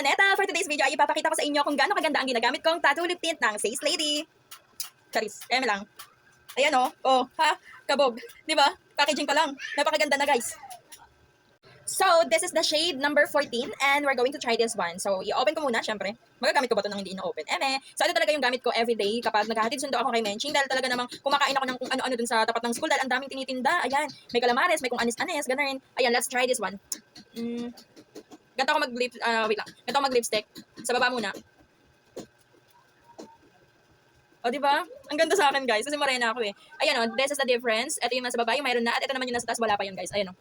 Planeta! For today's video ay ipapakita ko sa inyo kung gaano kaganda ang ginagamit kong tattoo lip tint ng Says Lady. Charis, eme lang. Ayan o, ha? Kabog. Di ba? Packaging pa lang. Napakaganda na guys. So, this is the shade number 14 and we're going to try this one. So, i-open ko muna, syempre. Magagamit ko ba ito nang hindi ina-open? Eme. So, ito talaga yung gamit ko everyday kapag naghahatid sundo ako kay Menching dahil talaga namang kumakain ako ng kung ano-ano dun sa tapat ng school dahil ang daming tinitinda. Ayan, may calamares, may kung anis-anis, ganun. Ayan, let's try this one. Ganito ako mag-lip, wait lang. Ganito ako mag-lipstick. Sa baba muna. O, di ba? Ang ganda sa akin, guys. Kasi morena ako eh. Ayan o, this is the difference. Ito yung nasa baba, yung mayroon na. At ito naman yung nasa taas, wala pa yun, guys. Ayan o.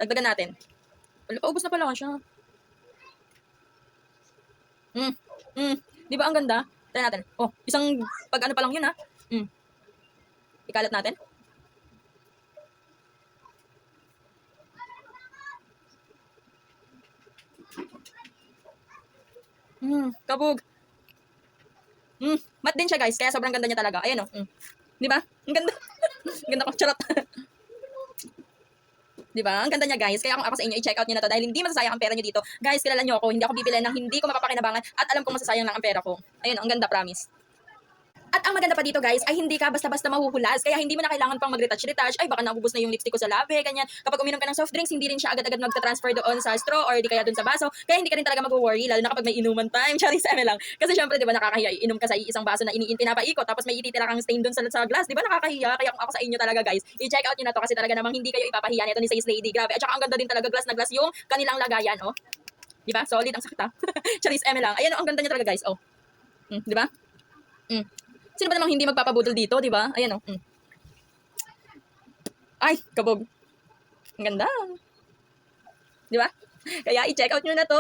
Dagdagan natin. Paubos na pala siya. Di ba ang ganda? Try natin. Oh, isang pag ano pa lang yun ha. Ikalat natin. Kabog. Matte din siya guys, kaya sobrang ganda niya talaga. Ayan o. Di ba? Ang ganda. Ang ganda ko. Charot. Di ba? Ang ganda niya guys. Kaya kung ako sa inyo, i-check out niyo na to dahil hindi masasayang ang pera niyo dito. Guys, kilala niyo ako. Hindi ako bibili ng hindi ko mapapakinabangan at alam kong masasayang lang ang pera ko. Ayun, ang ganda, promise. At ang maganda pa dito guys ay hindi ka basta-basta mahuhulas. Kaya hindi mo na kailangan pang mag-retouch. Ay, baka naubos na yung lipstick ko sa labi, ganyan. Kapag uminom ka ng soft drinks, hindi rin siya agad-agad magta-transfer doon sa straw or di kaya doon sa baso. Kaya hindi ka rin talaga mag-worry, lalo na kapag may inuman time. Charis, eme lang. Kasi syempre, di ba, nakakahiya. Inom ka sa isang baso na pinapaikot, tapos may ititira kang stain doon sa glass. Di ba, nakakahiya. Kaya kung ako sa inyo talaga guys, i-check out niyo na to kasi talaga namang hindi kayo ipapahiya nito ni Says Lady. Grabe. At saka ang ganda din talaga, glass na glass yung kanilang lagayan, oh. Di ba? Solid ang sakta. Charis, eme lang. Ayan, ang ganda niya talaga guys, oh. Di ba? Sino ba namang hindi magpapabudol dito, di ba? Ayan, oh. Ay, kabog. Ang ganda. Di ba? Kaya i-check out nyo na to.